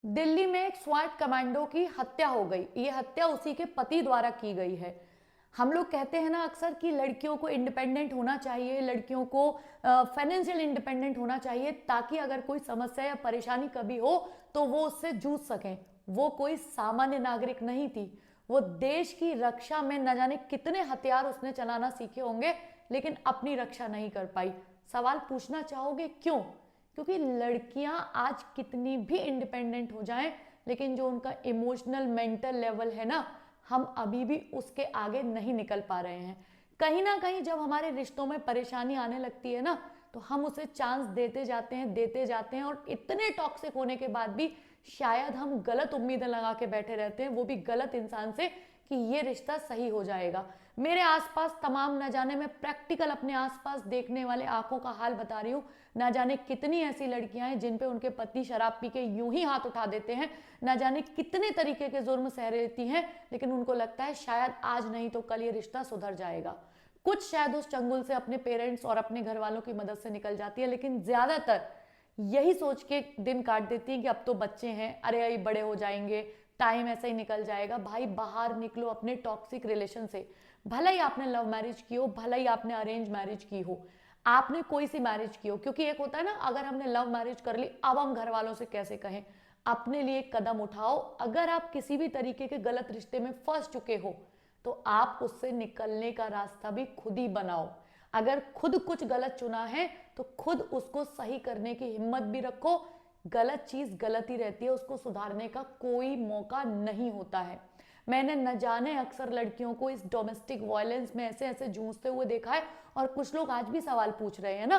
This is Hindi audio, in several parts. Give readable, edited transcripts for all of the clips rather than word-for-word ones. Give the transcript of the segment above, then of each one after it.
दिल्ली में एक स्वाट कमांडो की हत्या हो गई। ये हत्या उसी के पति द्वारा की गई है। हम लोग कहते हैं ना अक्सर कि लड़कियों को इंडिपेंडेंट होना चाहिए, लड़कियों को फाइनेंशियल इंडिपेंडेंट होना चाहिए, ताकि अगर कोई समस्या या परेशानी कभी हो तो वो उससे जूझ सकें। वो कोई सामान्य नागरिक नहीं थी। वो देश की रक्षा में न जाने कितने हथियार उसने चलाना सीखे होंगे, लेकिन अपनी रक्षा नहीं कर पाई। सवाल पूछना चाहोगे क्यों? क्योंकि लड़कियां आज कितनी भी इंडिपेंडेंट हो जाएं, लेकिन जो उनका इमोशनल मेंटल लेवल है ना, हम अभी भी उसके आगे नहीं निकल पा रहे हैं। कहीं ना कहीं जब हमारे रिश्तों में परेशानी आने लगती है ना, तो हम उसे चांस देते जाते हैं और इतने टॉक्सिक होने के बाद भी शायद हम गलत उम्मीदें लगा के बैठे रहते हैं, वो भी गलत इंसान से, कि ये रिश्ता सही हो जाएगा। मेरे आसपास तमाम, न जाने मैं प्रैक्टिकल अपने आसपास देखने वाले आंखों का हाल बता रही हूँ, न जाने कितनी ऐसी लड़कियां हैं जिन पे उनके पति शराब पी के यूं ही हाथ उठा देते हैं, न जाने कितने तरीके के जुर्म सह लेती हैं, लेकिन उनको लगता है शायद आज नहीं तो कल ये रिश्ता सुधर जाएगा। कुछ शायद उस चंगुल से अपने पेरेंट्स और अपने घर वालों की मदद से निकल जाती है, लेकिन ज्यादातर यही सोच के दिन काट देती है कि अब तो बच्चे हैं, अरे अरे बड़े हो जाएंगे, टाइम ऐसे ही निकल जाएगा। भाई बाहर निकलो अपने टॉक्सिक रिलेशन से। भला ही आपने लव मैरिज की हो, भला ही आपने अरेंज मैरिज की हो, आपने कोई सी मैरिज की हो, क्योंकि एक होता है ना, अगर हमने लव मैरिज कर ली अब हम घर वालों से कैसे कहें। अपने लिए एक कदम उठाओ। अगर आप किसी भी तरीके के गलत रिश्ते में फंस चुके हो तो आप उससे निकलने का रास्ता भी खुद ही बनाओ। अगर खुद कुछ गलत चुना है तो खुद उसको सही करने की हिम्मत भी रखो। गलत चीज गलत ही रहती है, उसको सुधारने का कोई मौका नहीं होता है। मैंने न जाने अक्सर लड़कियों को इस डोमेस्टिक वायलेंस में ऐसे ऐसे जूझते हुए देखा है, और कुछ लोग आज भी सवाल पूछ रहे हैं ना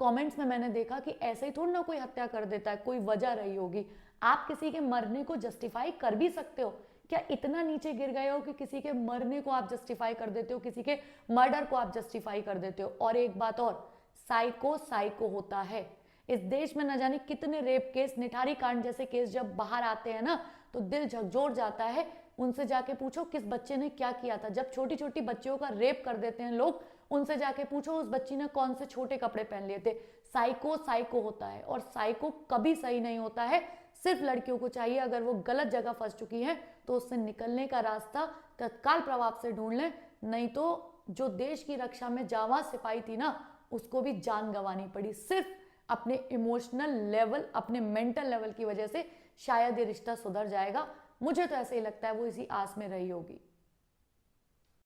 कमेंट्स में। मैंने देखा कि ऐसे ही थोड़ी ना कोई हत्या कर देता है, कोई वजह रही होगी। आप किसी के मरने को जस्टिफाई कर भी सकते हो क्या? इतना नीचे गिर गए हो कि किसी के मरने को आप जस्टिफाई कर देते हो, किसी के मर्डर को आप जस्टिफाई कर देते हो? और एक बात और, साइको साइको होता है। इस देश में न जाने कितने रेप केस, निठारी कांड जैसे केस जब बाहर आते हैं ना, तो दिल झकझोर जाता है। उनसे जाके पूछो किस बच्चे ने क्या किया था। जब छोटी छोटी बच्चियों का रेप कर देते हैं लोग, उनसे जाके पूछो उस बच्ची ने कौन से छोटे कपड़े पहन लिए थे। साइको साइको होता है, और साइको कभी सही नहीं होता है। सिर्फ लड़कियों को चाहिए, अगर वो गलत जगह फंस चुकी है तो उससे निकलने का रास्ता तत्काल प्रभाव से ढूंढ लें। नहीं तो जो देश की रक्षा में जांबाज सिपाही थी ना, उसको भी जान गंवानी पड़ी, सिर्फ अपने इमोशनल लेवल, अपने मेंटल लेवल की वजह से। शायद ये रिश्ता सुधर जाएगा, मुझे तो ऐसे ही लगता है। वो इसी आस में रही होगी।